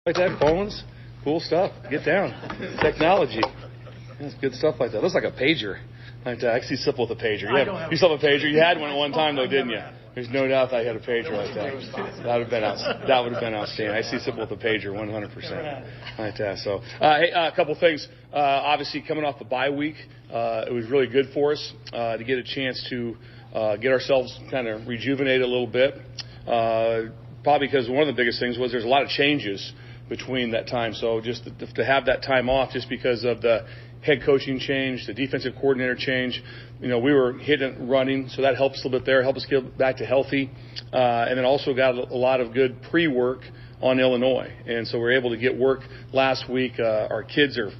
Like that, phones, cool stuff. Get down. Technology. That's good stuff like that. Looks like a pager. Like that. I see simple with a pager. You still have a pager? You had one at one time, though, didn't you? There's no doubt that I had a pager like that. That would have been outstanding. I see simple with a pager, 100%. Like that. So, hey, a couple things. Obviously, coming off the bye week, it was really good for us to get a chance to get ourselves kind of rejuvenated a little bit. Probably because one of the biggest things was there's a lot of changes between that time. So just to have that time off just because of the head coaching change, the defensive coordinator change, we were hitting and running, so that helps a little bit there, help us get back to healthy. And then also got a lot of good pre-work on Illinois. And so we're able to get work last week. Our kids are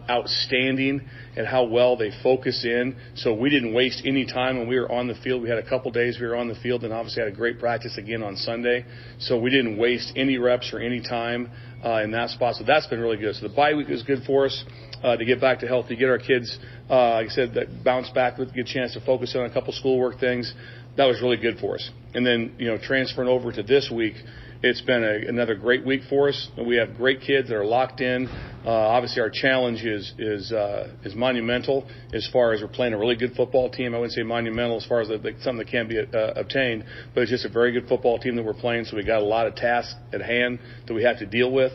outstanding at how well they focus in. So we didn't waste any time when we were on the field. We had a couple days we were on the field and obviously had a great practice again on Sunday. So we didn't waste any reps or any time in that spot. So that's been really good. So the bye week was good for us to get back to healthy, get our kids, like I said, that bounce back with a good chance to focus on a couple schoolwork things. That was really good for us. And then, transferring over to this week, it's been another great week for us. We have great kids that are locked in. Obviously, our challenge is monumental as far as we're playing a really good football team. I wouldn't say monumental as far as something that can be obtained, but it's just a very good football team that we're playing. So we got a lot of tasks at hand that we have to deal with,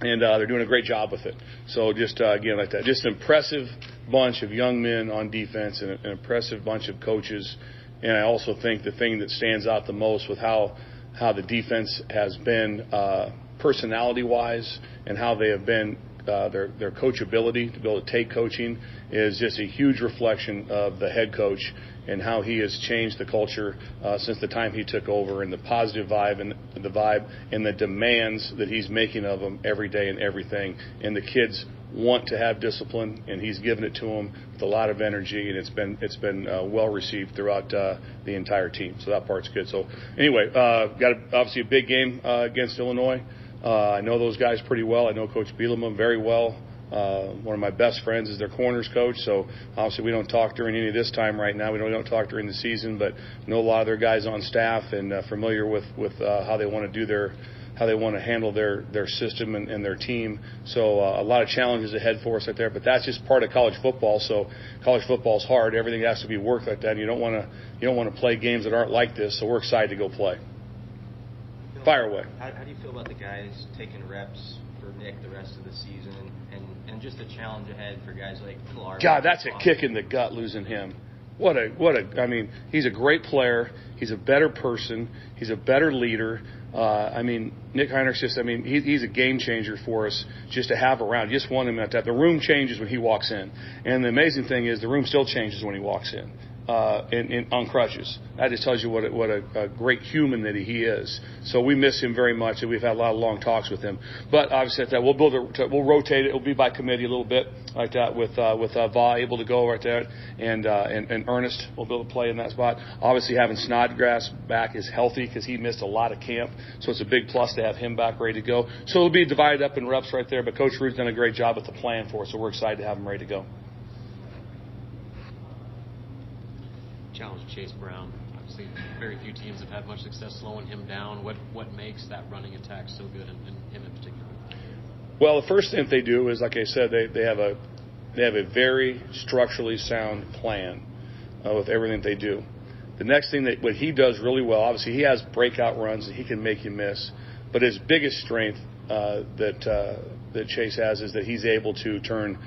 and they're doing a great job with it. So just again like that, just an impressive bunch of young men on defense and an impressive bunch of coaches. And I also think the thing that stands out the most with how the defense has been personality-wise and how they have been their coachability to be able to take coaching is just a huge reflection of the head coach and how he has changed the culture since the time he took over, and the positive vibe and the demands that he's making of them every day and everything. And the kids want to have discipline, and he's given it to them with a lot of energy, and it's been well received throughout the entire team. So that part's good. So anyway, got obviously a big game against Illinois. I know those guys pretty well. I know Coach Bielema very well. One of my best friends is their corners coach, so obviously we don't talk during any of this time right now. We don't talk during the season, but know a lot of their guys on staff and familiar with how they want to handle their system and their team. So a lot of challenges ahead for us right there, but that's just part of college football. So college football's hard. Everything has to be worked like that. And you don't want to play games that aren't like this. So we're excited to go play. Fire away. How do you feel about the guys taking reps for Nick the rest of the season, and just a challenge ahead for guys like Clark? God, that's a kick in the gut losing him. I mean, he's a great player. He's a better person. He's a better leader. Nick Henrich he's a game changer for us just to have around. You just want him at that. The room changes when he walks in. And the amazing thing is the room still changes when he walks in. On crutches. That just tells you what a great human that he is. So we miss him very much, and we've had a lot of long talks with him. But obviously, at that we'll rotate it. It'll be by committee a little bit like that with Va able to go right there, and Ernest will be able to play in that spot. Obviously, having Snodgrass back is healthy because he missed a lot of camp, so it's a big plus to have him back ready to go. So it'll be divided up in reps right there. But Coach Rude's done a great job with the plan for us, so we're excited to have him ready to go. Challenge Chase Brown. Obviously, very few teams have had much success slowing him down. What makes that running attack so good, and him in particular? Well, the first thing they do is, like I said, they have a very structurally sound plan with everything they do. The next thing what he does really well, obviously, he has breakout runs that he can make you miss. But his biggest strength that Chase has is that he's able to turn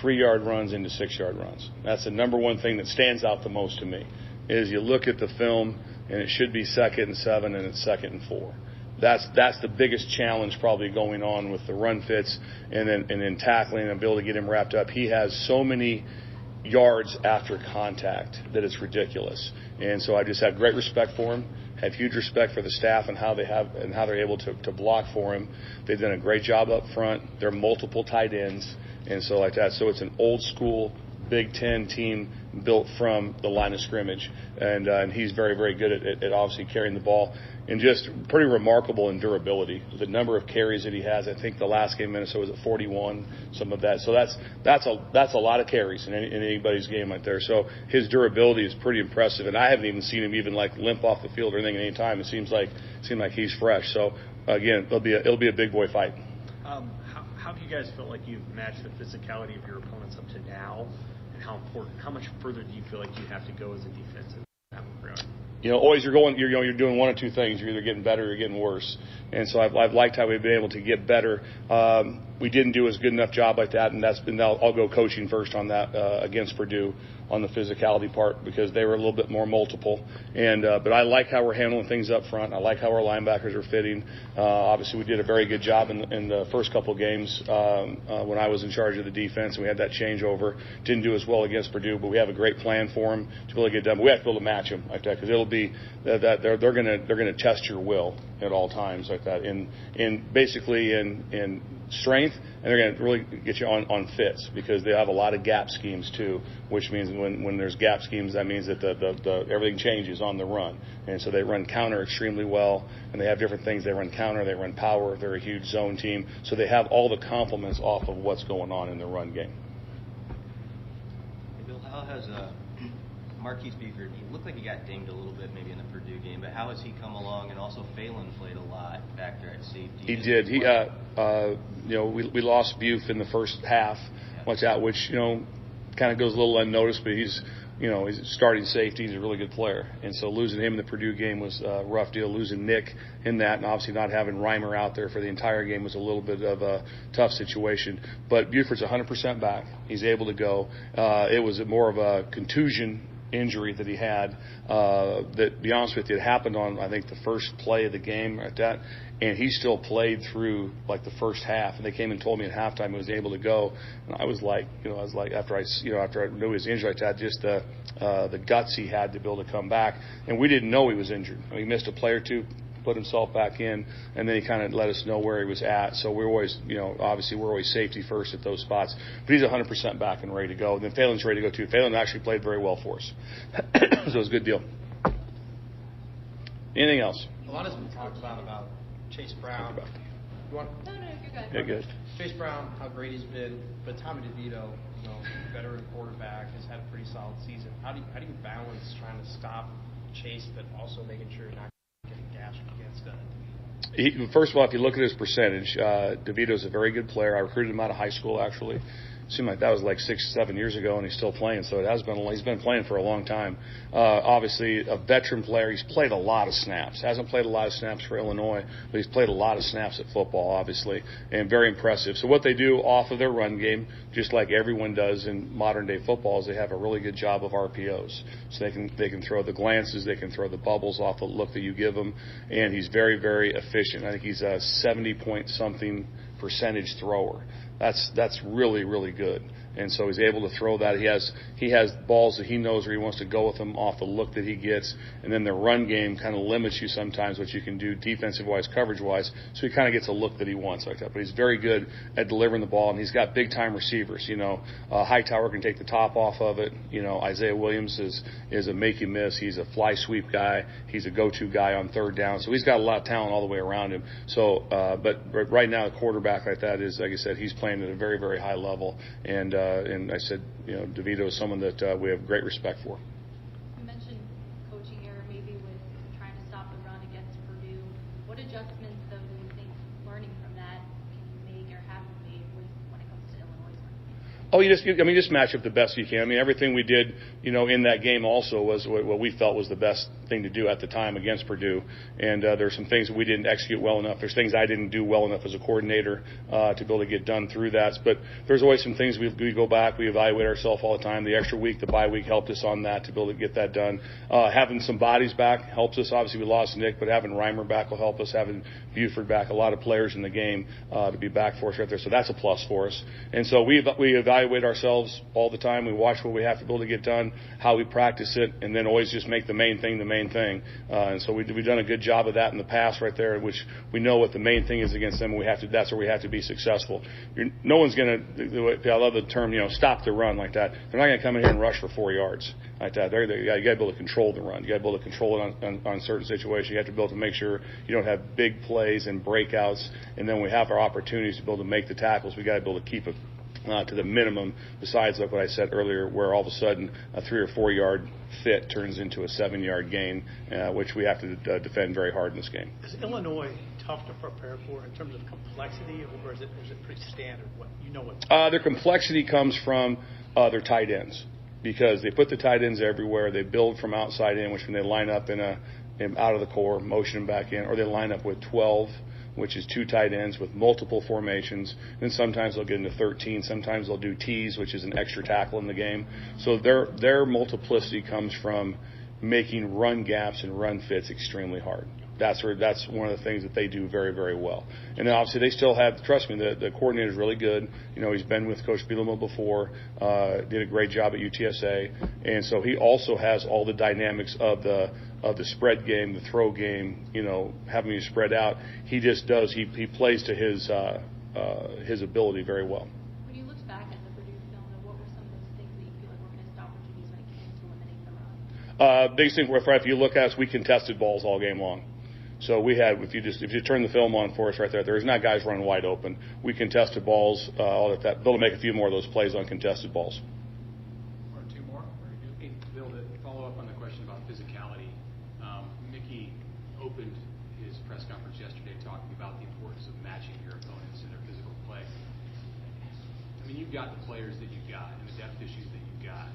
3-yard runs into 6-yard runs. That's the number one thing that stands out the most to me, is you look at the film and it should be 2nd and 7 and it's 2nd and 4. That's the biggest challenge probably going on with the run fits and then tackling and be able to get him wrapped up. He has so many yards after contact that it's ridiculous. And so I just have great respect for him. Have huge respect for the staff and how they're able to block for him. They've done a great job up front. There are multiple tight ends. And so like that. So it's an old school Big Ten team built from the line of scrimmage. And he's very, very good at obviously carrying the ball. And just pretty remarkable in durability. The number of carries that he has, I think the last game Minnesota was at 41, some of that. So that's a lot of carries in anybody's game right there. So his durability is pretty impressive. And I haven't even seen him even like limp off the field or anything at any time. It seemed like he's fresh. So again, it'll be a big boy fight. How do you guys feel like you've matched the physicality of your opponents up to now, and how much further do you feel like you have to go as a defensive background? Always you're doing one of two things. You're either getting better or you're getting worse. And so I've liked how we've been able to get better. We didn't do as good enough job like that, and I'll go coaching first on that against Purdue on the physicality part, because they were a little bit more multiple. And but I like how we're handling things up front. I like how our linebackers are fitting. Obviously, we did a very good job in the first couple of games when I was in charge of the defense, and we had that changeover. Didn't do as well against Purdue, but we have a great plan for them to be able to get done. But we have to be able to match them like that, because it'll be that they're going to test your will at all times like that. Basically in strength, and they're going to really get you on fits, because they have a lot of gap schemes too, which means when there's gap schemes, that means that the everything changes on the run. And so they run counter extremely well, and they have different things. They run counter, they run power, they're a huge zone team, so they have all the complements off of what's going on in the run game. Hey Bill, how has Marquise Beeford, he looked like he got dinged a little bit maybe in the Purdue game, but how has he come along? And also Phelan played a lot back there at safety. He did. We lost Buf in the first half, which kind of goes a little unnoticed, but he's starting safety. He's a really good player. And so losing him in the Purdue game was a rough deal. Losing Nick in that, and obviously not having Reimer out there for the entire game was a little bit of a tough situation. But Buford's 100% back. He's able to go. It was more of a contusion injury that he had that, to be honest with you, it happened on, I think, the first play of the game at that, and he still played through like the first half, and they came and told me at halftime he was able to go, and I was like after I knew he was injured like that, just the guts he had to be able to come back, and we didn't know he was injured. He missed a play or two, put himself back in, and then he kind of let us know where he was at. So we're always, obviously we're always safety first at those spots. But he's 100% back and ready to go. And then Phelan's ready to go too. Phelan actually played very well for us. So it was a good deal. Anything else? A lot has been talked about Chase Brown. You want? No, you're good. Yeah, good. Chase Brown, how great he's been, but Tommy DeVito, veteran quarterback, has had a pretty solid season. How do you balance trying to stop Chase, but also making sure you're not getting gashed against First of all, if you look at his percentage, DeVito's a very good player. I recruited him out of high school, actually. Seemed like that was like 6-7 years ago, and he's still playing. So he's been playing for a long time. Obviously, a veteran player. He's played a lot of snaps. Hasn't played a lot of snaps for Illinois, but he's played a lot of snaps at football, obviously, and very impressive. So what they do off of their run game, just like everyone does in modern day football, is they have a really good job of RPOs. So they can throw the glances, they can throw the bubbles off the look that you give them, and he's very, very efficient. I think he's a 70-point-something percentage thrower. That's really, really good. And so he's able to throw that. He has balls that he knows where he wants to go with them off the look that he gets. And then the run game kind of limits you sometimes what you can do defensive-wise, coverage-wise. So he kind of gets a look that he wants like that. But he's very good at delivering the ball, and he's got big-time receivers. Hightower can take the top off of it. Isaiah Williams is a make-you-miss. He's a fly sweep guy. He's a go-to guy on third down. So he's got a lot of talent all the way around him. So, but right now, a quarterback like that is, like I said, he's playing at a very, very high level. And I said, DeVito is someone that we have great respect for. You mentioned coaching error maybe with trying to stop the run against Purdue. What adjustments, though, do you think learning from that can you make or have you made when it comes to Illinois' run? You just match up the best you can. I mean, everything we did, in that game also was what we felt was the best thing to do at the time against Purdue. And there's some things that we didn't execute well enough. There's things I didn't do well enough as a coordinator to be able to get done through that. But there's always some things we go back, we evaluate ourselves all the time. The extra week, the bye week helped us on that to be able to get that done. Having some bodies back helps us. Obviously, we lost Nick, but having Reimer back will help us. Having Buford back, a lot of players in the game to be back for us right there. So that's a plus for us. And so we evaluate ourselves all the time. We watch what we have to be able to get done, how we practice it, and then always just make the main thing the main thing. And so we've done a good job of that in the past right there, which we know what the main thing is against them. That's where we have to be successful. No one's going to, I love the term, stop the run like that. They're not going to come in here and rush for 4 yards like that. You got to be able to control the run. You got to be able to control it on certain situations. You have to be able to make sure you don't have big plays and breakouts. And then we have our opportunities to be able to make the tackles. We got to be able to keep it to the minimum, besides like what I said earlier, where all of a sudden a 3 or 4 yard fit turns into a 7 yard gain, which we have to defend very hard in this game. Is Illinois tough to prepare for in terms of complexity, or is it pretty standard? Their complexity comes from their tight ends, because they put the tight ends everywhere. They build from outside in, which when they line up out of the core, motion them back in, or they line up with 12, which is 2 tight ends with multiple formations. And sometimes they'll get into 13. Sometimes they'll do tees, which is an extra tackle in the game. So their multiplicity comes from making run gaps and run fits extremely hard. That's one of the things that they do very, very well. And then obviously they still have, trust me, the coordinator is really good. He's been with Coach Bielema before, did a great job at UTSA, and so he also has all the dynamics of the spread game, the throw game. Having you spread out, he just does. He plays to his ability very well. When you look back at the Purdue film, what were some of those things that you feel like were missed opportunities when it came to eliminating the run? Biggest thing, if you look at us, we contested balls all game long. So we had, if you turn the film on for us right there's not guys running wide open. We contested balls, all that. Bill will make a few more of those plays on contested balls. Or 2 more. Hey, Bill, to follow up on the question about physicality, Mickey opened his press conference yesterday talking about the importance of matching your opponents in their physical play. I mean, you've got the players that you've got and the depth issues that you've got.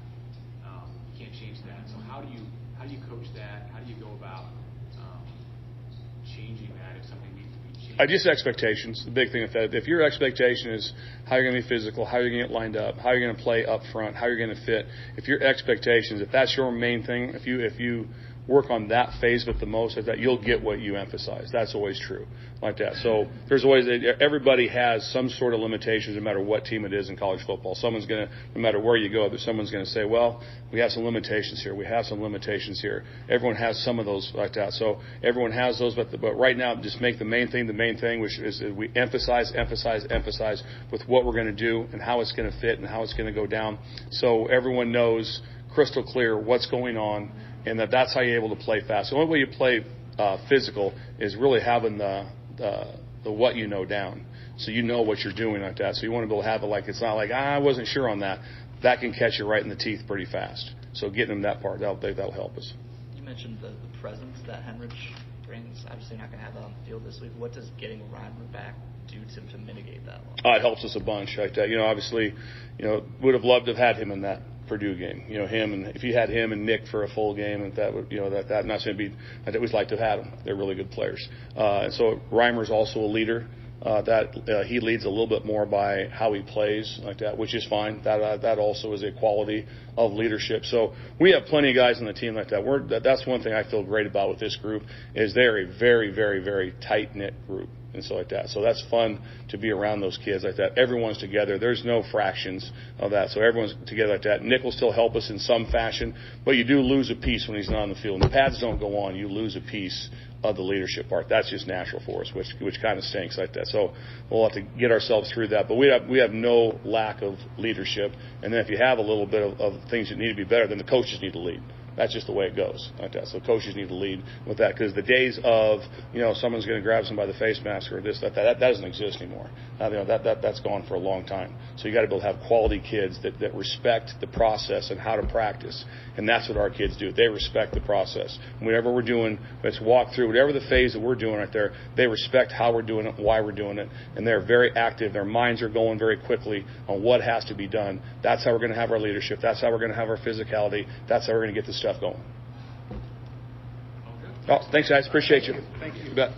You can't change that. So how do you coach that? How do you go about changing that if something needs to be changed? Just expectations. The big thing with that, if your expectation is how you're going to be physical, how you're going to get lined up, how you're going to play up front, how you're going to fit, if your expectations, if that's your main thing, if you work on that phase of it the most, that you'll get what you emphasize. That's always true like that. So there's always, everybody has some sort of limitations no matter what team it is in college football. Someone's going to, no matter where you go, someone's going to say, well, we have some limitations here. We have some limitations here. Everyone has some of those like that. So everyone has those, but right now, just make the main thing, which is we emphasize with what we're going to do and how it's going to fit and how it's going to go down. So everyone knows crystal clear what's going on, and that's how you're able to play fast. The only way you play physical is really having the what you know down. So you know what you're doing like that. So you want to be able to have it like it's not like, I wasn't sure on that. That can catch you right in the teeth pretty fast. So getting them that part, that'll help us. You mentioned the presence that Henrich brings. Obviously not going to have that on the field this week. What does getting Reimer back do to mitigate that loss? It helps us a bunch like that. Obviously, would have loved to have had him in that Purdue game. Him, and if you had him and Nick for a full game, and that would, that not saying I'd always like to have had them. They're really good players. And so Reimer's also a leader. He leads a little bit more by how he plays like that, which is fine. That also is a quality of leadership. So we have plenty of guys on the team like that. That's one thing I feel great about with this group is they're a very, very, very tight-knit group and so like that. So that's fun to be around those kids like that. Everyone's together. There's no fractions of that. So everyone's together like that. Nick will still help us in some fashion, but you do lose a piece when he's not on the field. When the pads don't go on, you lose a piece of the leadership part. That's just natural for us, which kind of stinks like that. So we'll have to get ourselves through that. But we have no lack of leadership. And then if you have a little bit of things that need to be better, then the coaches need to lead. That's just the way it goes like that. So coaches need to lead with that, because the days of someone's going to grab somebody by the face mask or this that doesn't exist anymore. That's gone for a long time. So you got to be able to have quality kids that respect the process and how to practice, and that's what our kids do. They respect the process. Whatever we're doing, let's walk through whatever the phase that we're doing right there. They respect how we're doing it, why we're doing it, and they're very active. Their minds are going very quickly on what has to be done. That's how we're going to have our leadership. That's how we're going to have our physicality. That's how we're going to get this stuff going. Oh, thanks, guys. Appreciate you. Thank you. You bet.